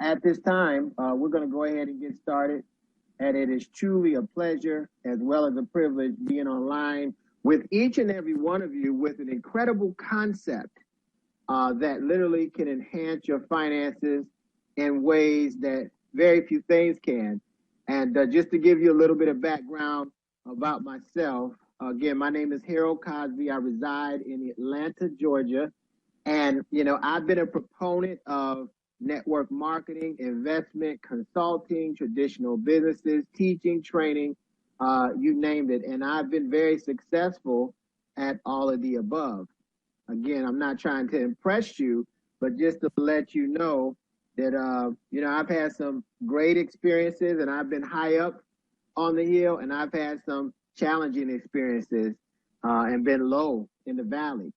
At this time, we're going to go ahead and get started. And it is truly a pleasure as well as a privilege being online with each and every one of you with an incredible concept that literally can enhance your finances in ways that very few things can. And just to give you a little bit of background about myself, again, my name is Harold Cosby. I reside in Atlanta, Georgia. And, I've been a proponent of network marketing, investment, consulting, traditional businesses, teaching, training, you named it. And I've been very successful at all of the above. Again, I'm not trying to impress you, but just to let you know that, I've had some great experiences and I've been high up on the hill, and I've had some challenging experiences and been low in the valley.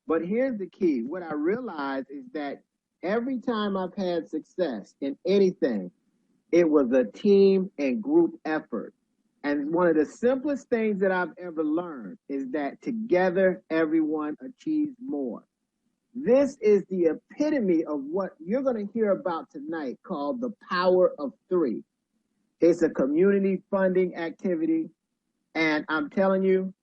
But here's the key. What I realized is that every time I've had success in anything, it was a team and group effort. And one of the simplest things that I've ever learned is that together, everyone achieves more. This is the epitome of what you're going to hear about tonight, called the Power of Three. It's a community funding activity. And I'm telling you,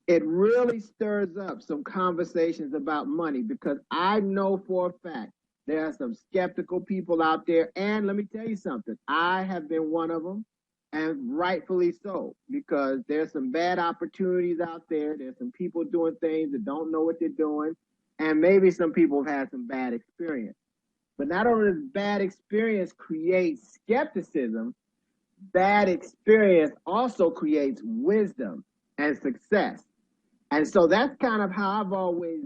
it really stirs up some conversations about money, because I know for a fact there are some skeptical people out there. And let me tell you something, I have been one of them, and rightfully so, because there's some bad opportunities out there. There's some people doing things that don't know what they're doing. And maybe some people have had some bad experience. But not only does bad experience create skepticism, bad experience also creates wisdom and success. And so that's kind of how I've always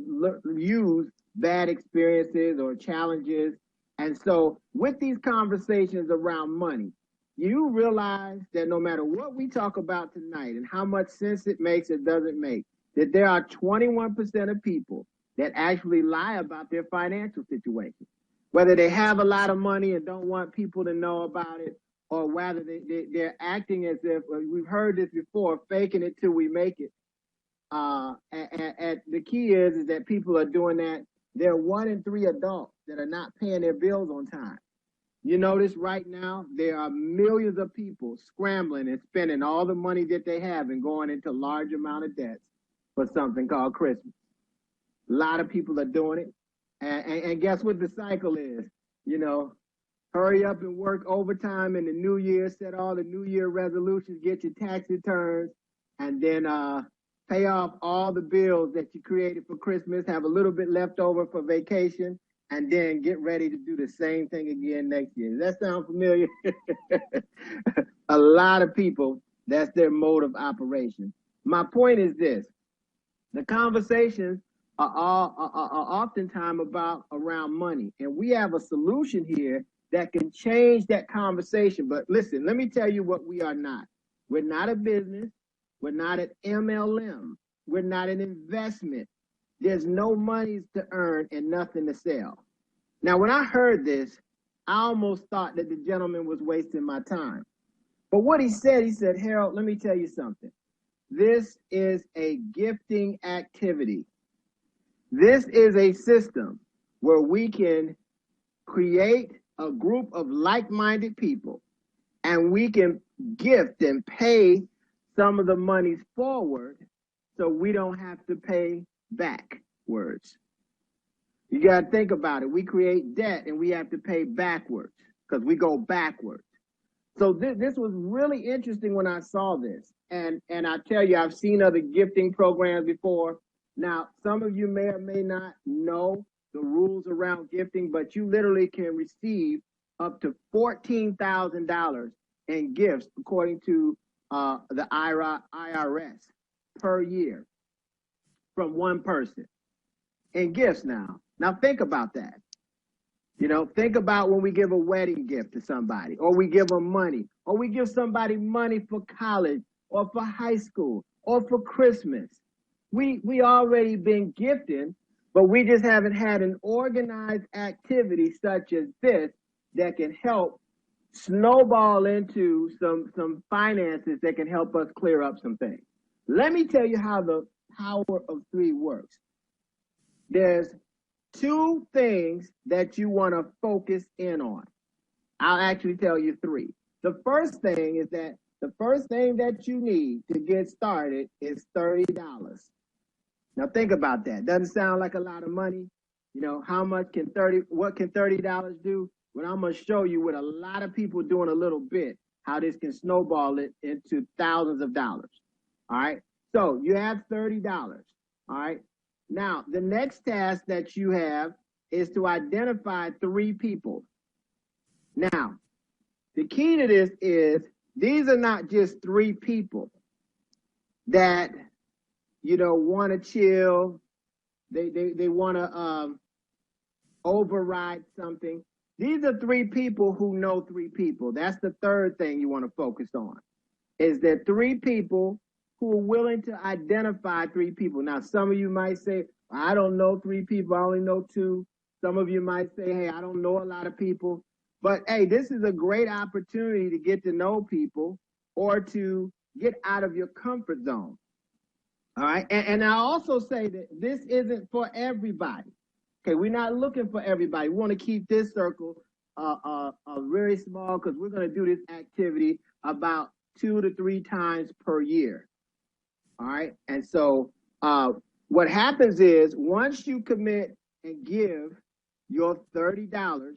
used bad experiences or challenges. And so with these conversations around money, you realize that no matter what we talk about tonight and how much sense it makes or doesn't make, that there are 21% of people that actually lie about their financial situation. Whether they have a lot of money and don't want people to know about it, or whether they're acting as if, we've heard this before, faking it till we make it. And the key is that people are doing that. There are 1 in 3 adults that are not paying their bills on time. You notice right now, there are millions of people scrambling and spending all the money that they have and going into large amount of debts for something called Christmas. A lot of people are doing it. And guess what the cycle is? Hurry up and work overtime in the new year, set all the new year resolutions, get your tax returns, and then pay off all the bills that you created for Christmas, have a little bit left over for vacation, and then get ready to do the same thing again next year. Does that sound familiar? A lot of people, that's their mode of operation. My point is this: the conversations are oftentimes around money, and we have a solution here that can change that conversation. But listen, let me tell you what we are not. We're not a business. We're not an MLM. We're not an investment. There's no money to earn and nothing to sell. Now, when I heard this, I almost thought that the gentleman was wasting my time. But what he said, Harold, let me tell you something. This is a gifting activity. This is a system where we can create a group of like-minded people, and we can gift and pay some of the monies forward so we don't have to pay backwards. You got to think about it. We create debt and we have to pay backwards because we go backwards. So this was really interesting when I saw this. And I tell you, I've seen other gifting programs before. Now, some of you may or may not know the rules around gifting, but you literally can receive up to $14,000 in gifts, according to the IRS, per year from one person in gifts now. Now, think about that. Think about when we give a wedding gift to somebody, or we give them money, or we give somebody money for college or for high school or for Christmas. We already been gifting, but we just haven't had an organized activity such as this that can help snowball into some finances that can help us clear up some things. Let me tell you how the power of three works. There's two things that you want to focus in on. I'll actually tell you three. The first thing is that the first thing that you need to get started is $30. Now think about that. Doesn't sound like a lot of money. You know, what can $30 do? Well, I'm going to show you with a lot of people doing a little bit, how this can snowball it into thousands of dollars. All right. So you have $30. All right. Now, the next task that you have is to identify three people. Now, the key to this is these are not just three people that, you know, want to chill. They want to override something. These are three people who know three people. That's the third thing you want to focus on, is that three people who are willing to identify three people. Now, some of you might say, I don't know three people, I only know two. Some of you might say, hey, I don't know a lot of people. But hey, this is a great opportunity to get to know people or to get out of your comfort zone. All right. And I also say that this isn't for everybody. Okay, we're not looking for everybody. We want to keep this circle very small because we're going to do this activity about 2 to 3 times per year. All right. And so what happens is once you commit and give your $30,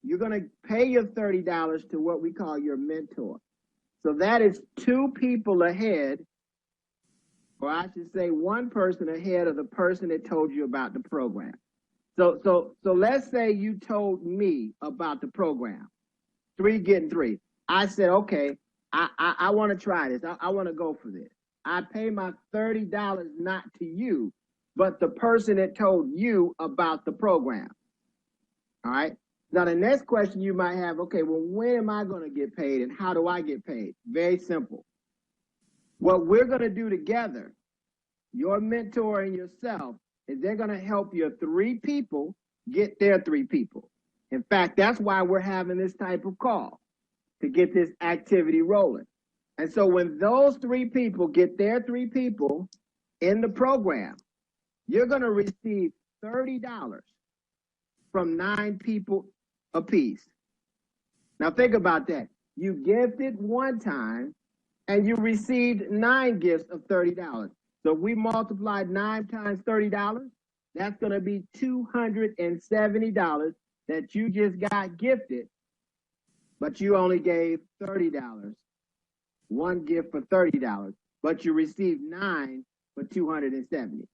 you're going to pay your $30 to what we call your mentor. So that is 2 people ahead, or I should say 1 person ahead of the person that told you about the program. So let's say you told me about the program, 3 getting 3. I said, okay, I want to try this. I want to go for this. I pay my $30 not to you, but the person that told you about the program. All right. Now, the next question you might have, okay, well, when am I going to get paid and how do I get paid? Very simple. What we're going to do together, your mentor and yourself, is they're going to help your 3 people get their 3 people. In fact, that's why we're having this type of call, to get this activity rolling. And so when those 3 people get their 3 people in the program, you're going to receive $30 from 9 people apiece. Now think about that. You gifted one time and you received 9 gifts of $30. So if we multiplied 9 times $30, that's going to be $270 that you just got gifted, but you only gave $30. 1 gift for $30, but you received 9 for $270.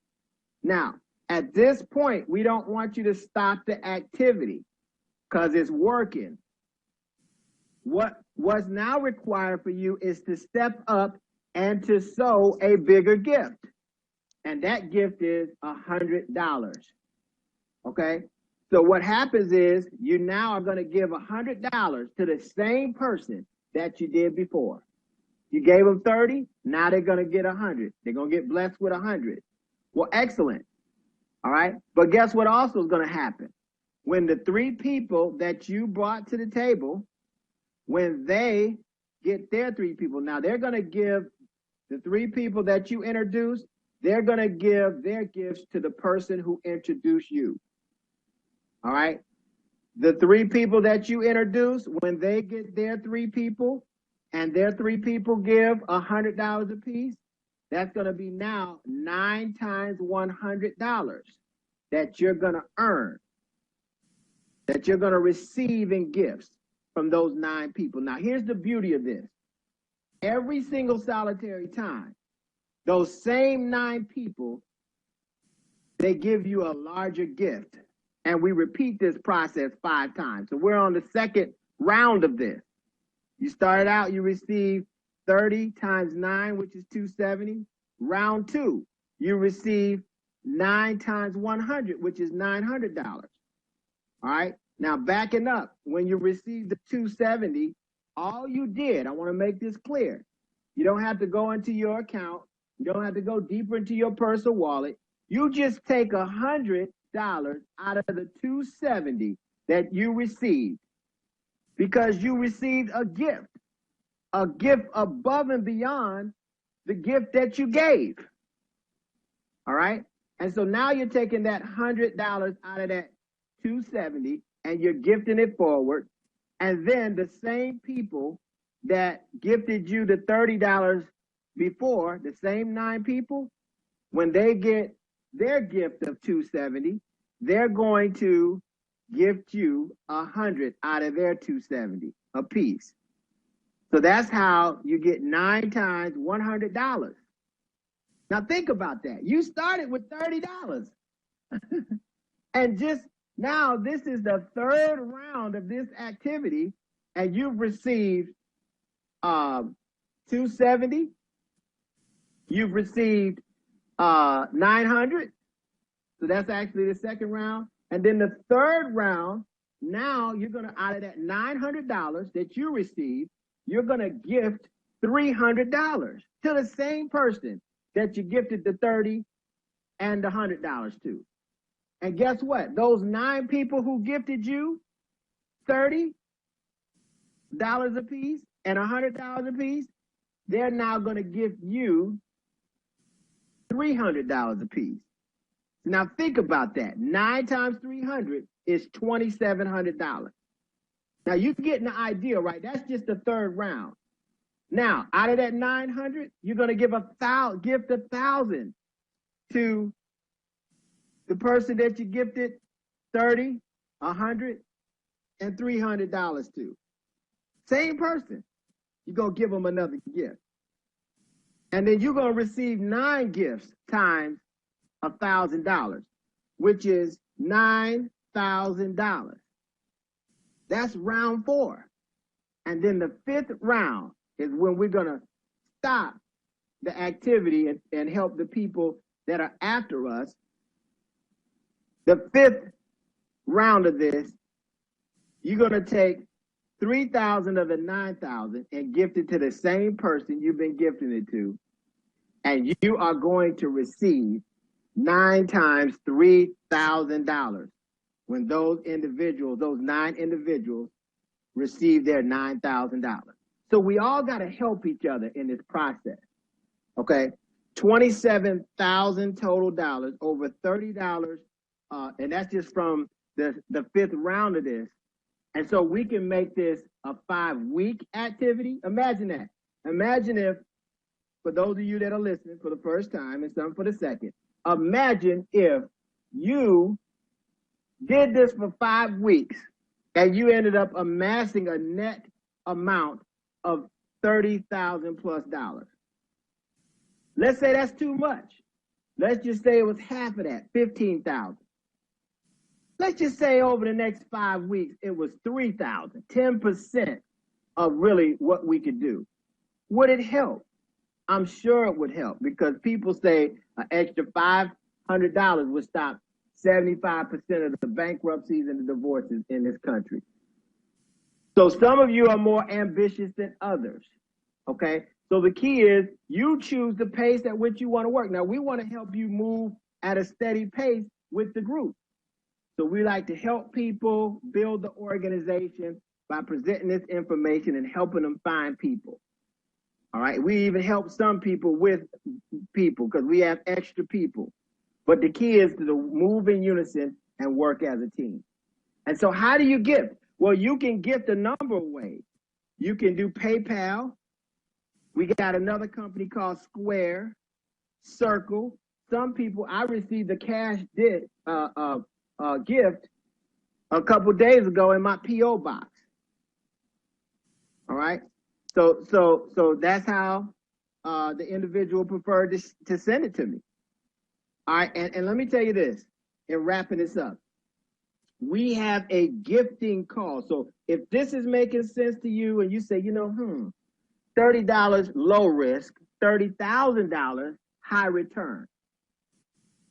Now, at this point, we don't want you to stop the activity because it's working. What's now required for you is to step up and to sow a bigger gift. And that gift is $100. Okay? So what happens is you now are going to give $100 to the same person that you did before. You gave them 30, now they're going to get 100. They're going to get blessed with 100. Well, excellent. All right? But guess what also is going to happen? When the 3 people that you brought to the table, when they get their 3 people, now they're going to give the 3 people that you introduced, they're going to give their gifts to the person who introduced you. All right? The 3 people that you introduced, when they get their 3 people and their 3 people give $100 apiece, that's going to be now 9 times $100 that you're going to earn, that you're going to receive in gifts from those 9 people. Now, here's the beauty of this. Every single solitary time, those same 9 people, they give you a larger gift. And we repeat this process 5 times. So we're on the second round of this. You started out, you received 30 times 9, which is 270. Round 2, you receive 9 times 100, which is $900. All right. Now backing up, when you received the 270, all you did, I want to make this clear. You don't have to go into your account. You don't have to go deeper into your personal wallet. You just take $100 out of the 270 that you received, because you received a gift above and beyond the gift that you gave. All right. And so now you're taking that $100 out of that 270 and you're gifting it forward. And then the same people that gifted you the $30 before, the same 9 people, when they get their gift of $270, they're going to gift you 100 out of their $270 a piece. So that's how you get 9 times $100. Now think about that. You started with $30. And just now, this is the 3rd round of this activity, and you've received 270. You've received 900. So that's actually the 2nd round. And then the 3rd round, now you're going to, out of that $900 that you received, you're going to gift $300 to the same person that you gifted the 30 and the $100 to. And guess what? Those 9 people who gifted you $30 a piece and $100 a piece, they're now going to give you $300 a piece. Now think about that. 9 times 300 is $2,700. Now you're getting the idea, right? That's just the 3rd round. Now, out of that 900, you're going to give gift 1,000 to the person that you gifted 30, 100, and $300 to. Same person. You're going to give them another gift. And then you're going to receive 9 gifts times $1,000, which is $9,000. That's round 4. And then the 5th round is when we're going to stop the activity and help the people that are after us. The 5th round of this, you're going to take 3,000 of the 9,000 and gift it to the same person you've been gifting it to. And you are going to receive 9 times $3,000 when those 9 individuals, receive their $9,000. So we all got to help each other in this process. Okay? $27,000 total dollars, over $30, and that's just from the 5th round of this. And so we can make this a 5-week activity. Imagine that. Imagine if, for those of you that are listening for the first time and some for the second, imagine if you did this for 5 weeks and you ended up amassing a net amount of $30,000 plus dollars. Let's say that's too much. Let's just say it was half of that, 15,000. Let's just say over the next 5 weeks, it was 3,000, 10% of really what we could do. Would it help? I'm sure it would help, because people say an extra $500 would stop 75% of the bankruptcies and the divorces in this country. So some of you are more ambitious than others, okay? So the key is you choose the pace at which you want to work. Now, we want to help you move at a steady pace with the group. So we like to help people build the organization by presenting this information and helping them find people. All right. We even help some people with people because we have extra people. But the key is to move in unison and work as a team. And so how do you gift? Well, you can gift a number of ways. You can do PayPal. We got another company called Square, Circle. Some people, I received a cash gift a couple days ago in my P.O. box. All right. So that's how the individual preferred to send it to me. All right. And let me tell you this, in wrapping this up, we have a gifting call. So if this is making sense to you and you say, $30 low risk, $30,000 high return.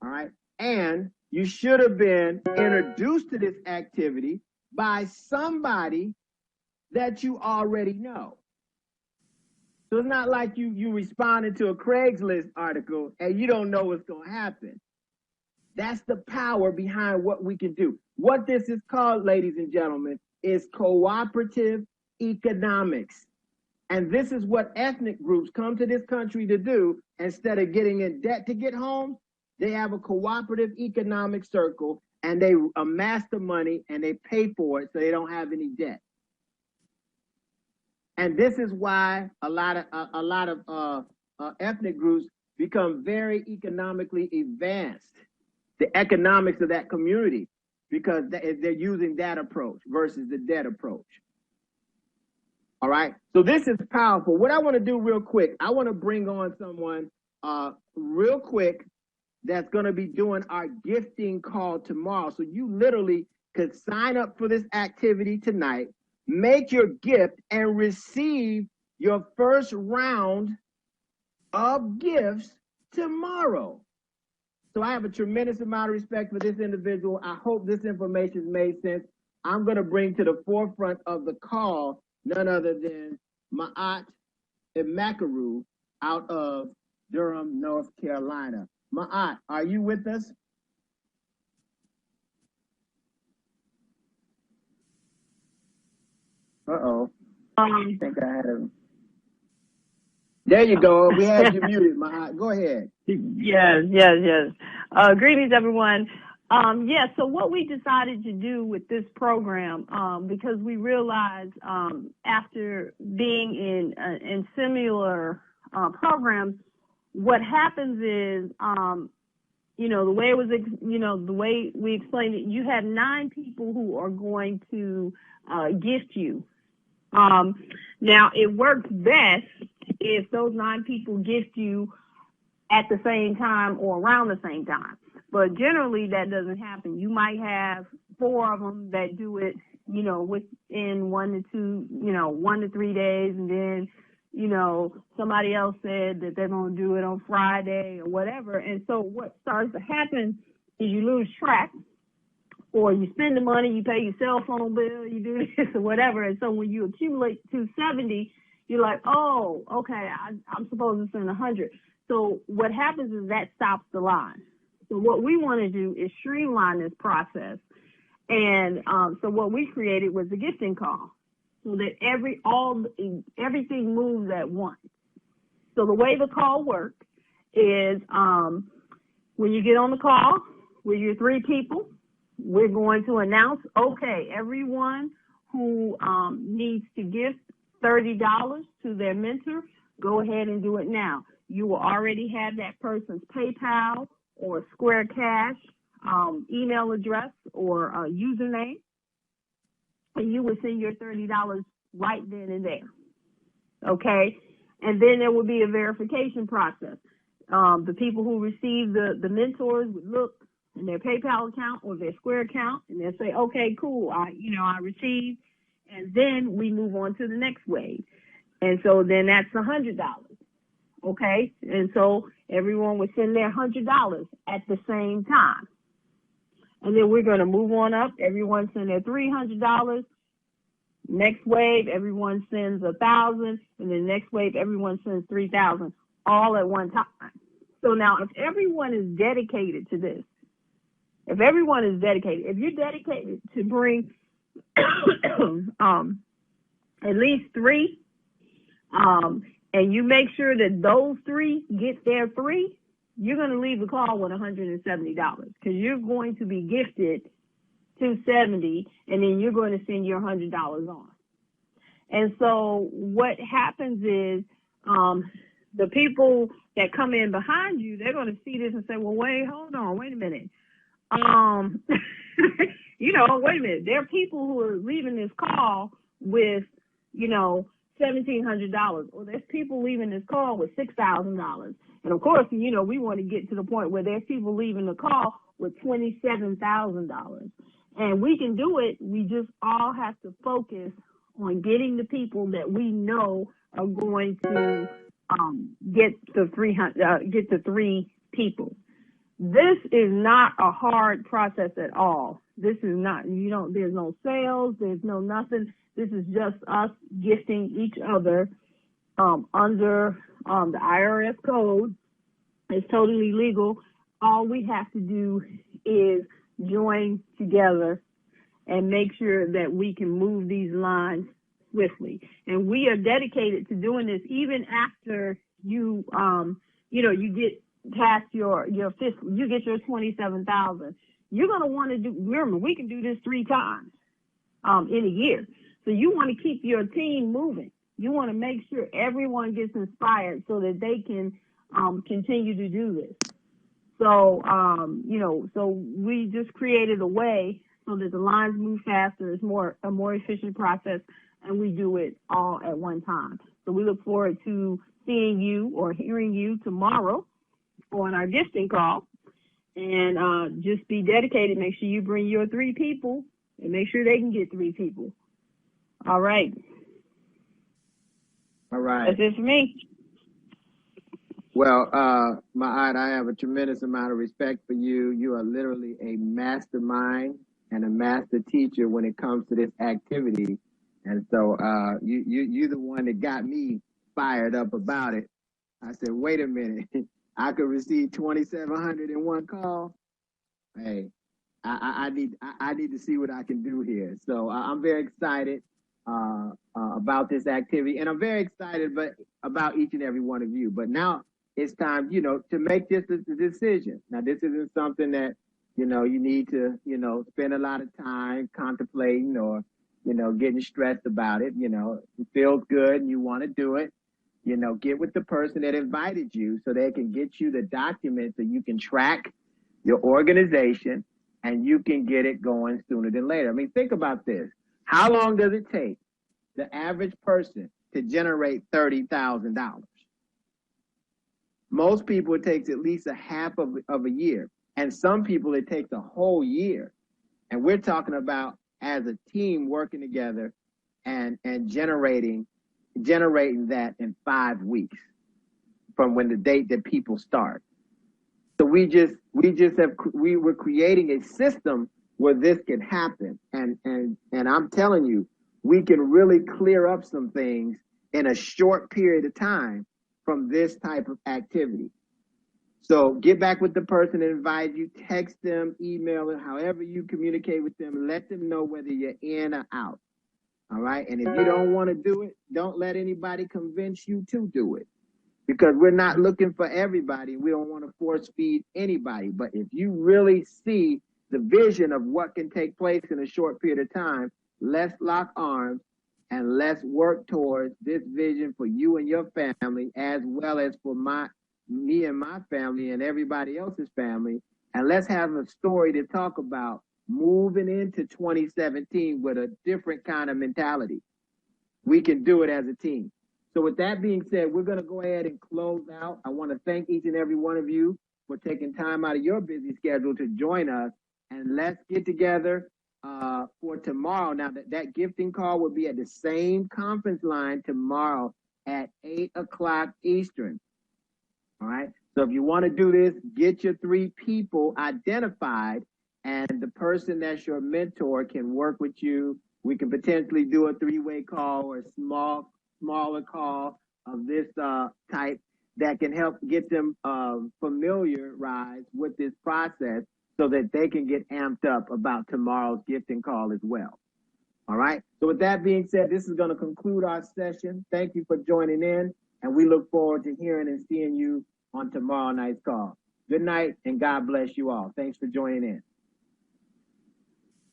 All right. And you should have been introduced to this activity by somebody that you already know. So it's not like you responded to a Craigslist article and you don't know what's going to happen. That's the power behind what we can do. What this is called, ladies and gentlemen, is cooperative economics. And this is what ethnic groups come to this country to do. Instead of getting in debt to get home, they have a cooperative economic circle and they amass the money and they pay for it so they don't have any debt. And this is why a lot of ethnic groups become very economically advanced, the economics of that community, because they're using that approach versus the debt approach. All right. So this is powerful. What I want to do real quick, I want to bring on someone real quick that's going to be doing our gifting call tomorrow. So you literally could sign up for this activity tonight, make your gift, and receive your first round of gifts tomorrow. So I have a tremendous amount of respect for this individual. I hope this information made sense. I'm going to bring to the forefront of the call none other than Ma'at Imakaru out of Durham, North Carolina. Ma'at, are you with us? Uh-oh. I think I had him. There you go. We had you muted, Ma'at. Go ahead. Yes. Greetings, everyone. So what we decided to do with this program, because we realized after being in similar programs, what happens is, the way it was, the way we explained it, you have 9 people who are going to gift you. Now, it works best if those 9 people gift you at the same time or around the same time. But generally that doesn't happen. You might have 4 of them that do it, within 1 to 3 days. And then, somebody else said that they're going to do it on Friday or whatever. And so what starts to happen is you lose track, or you spend the money, you pay your cell phone bill, you do this or whatever. And so when you accumulate 270, you're like, oh, okay, I'm supposed to send 100. So what happens is that stops the line. So what we want to do is streamline this process. And so what we created was a gifting call, so that everything moves at once. So the way the call works is when you get on the call with your 3 people, we're going to announce, okay, everyone who needs to gift $30 to their mentor, go ahead and do it now. You will already have that person's PayPal or Square Cash email address or username, and you will send your $30 right then and there. Okay? And then there will be a verification process. The people who receive the mentors would look in their PayPal account or their Square account, and they'll say, okay, cool, I received, and then we move on to the next wave. And so then that's $100. Okay? And so everyone would send their $100 at the same time. And then we're going to move on up. Everyone send their $300. Next wave, everyone sends $1,000. And then next wave, everyone sends $3,000, all at one time. So now if everyone is dedicated to this, if you're dedicated to bring at least 3, and you make sure that those 3 get their 3, you're going to leave the call with $170, because you're going to be gifted $270, and then you're going to send your $100 on. And so what happens is the people that come in behind you, they're going to see this and say, well, wait a minute. Wait a minute. There are people who are leaving this call with, $1,700, or there's people leaving this call with $6,000. And of course, we want to get to the point where there's people leaving the call with $27,000. And we can do it. We just all have to focus on getting the people that we know are going to get the 3 people. This is not a hard process at all. This is not, there's no sales, there's no nothing. This is just us gifting each other under the IRS code. It's totally legal. All we have to do is join together and make sure that we can move these lines swiftly. And we are dedicated to doing this even after you get past your fiscal, you get your 27,000. You're going to want to remember, we can do this 3 times in a year. So you want to keep your team moving. You want to make sure everyone gets inspired so that they can continue to do this. So, so we just created a way so that the lines move faster. It's a more efficient process, and we do it all at one time. So we look forward to seeing you or hearing you tomorrow on our gifting call. And just be dedicated. Make sure you bring your 3 people and make sure they can get 3 people. All right. All right. That's it for me. Well, Ma'at, I have a tremendous amount of respect for you. You are literally a mastermind and a master teacher when it comes to this activity. And so you're the one that got me fired up about it. I said, wait a minute, I could receive 2,701 calls. Hey, I need to see what I can do here. So I'm very excited about this activity, and I'm very excited about each and every one of you. But now it's time, to make this a decision. Now, this isn't something that, you need to, spend a lot of time contemplating or, getting stressed about it. It feels good and you want to do it. Get with the person that invited you so they can get you the documents so you can track your organization and you can get it going sooner than later. I mean, think about this. How long does it take the average person to generate $30,000? Most people, it takes at least a half of a year. And some people, it takes a whole year. And we're talking about as a team working together and generating that in 5 weeks from when the date that people start. So we're creating a system where this can happen. And I'm telling you, we can really clear up some things in a short period of time from this type of activity. So get back with the person that invited you, text them, email them, however you communicate with them, let them know whether you're in or out. All right. And if you don't want to do it, don't let anybody convince you to do it, because we're not looking for everybody. We don't want to force feed anybody. But if you really see the vision of what can take place in a short period of time, let's lock arms and let's work towards this vision for you and your family, as well as for me and my family and everybody else's family. And let's have a story to talk about moving into 2017 with a different kind of mentality. We can do it as a team. So with that being said, we're going to go ahead and close out. I want to thank each and every one of you for taking time out of your busy schedule to join us. And let's get together for tomorrow. Now, that gifting call will be at the same conference line tomorrow at 8 o'clock Eastern. All right. So if you want to do this, get your 3 people identified, and the person that's your mentor can work with you. We can potentially do a 3-way call or a smaller call of this type that can help get them familiarized with this process so that they can get amped up about tomorrow's gifting call as well. All right. So with that being said, this is going to conclude our session. Thank you for joining in, and we look forward to hearing and seeing you on tomorrow night's call. Good night, and God bless you all. Thanks for joining in.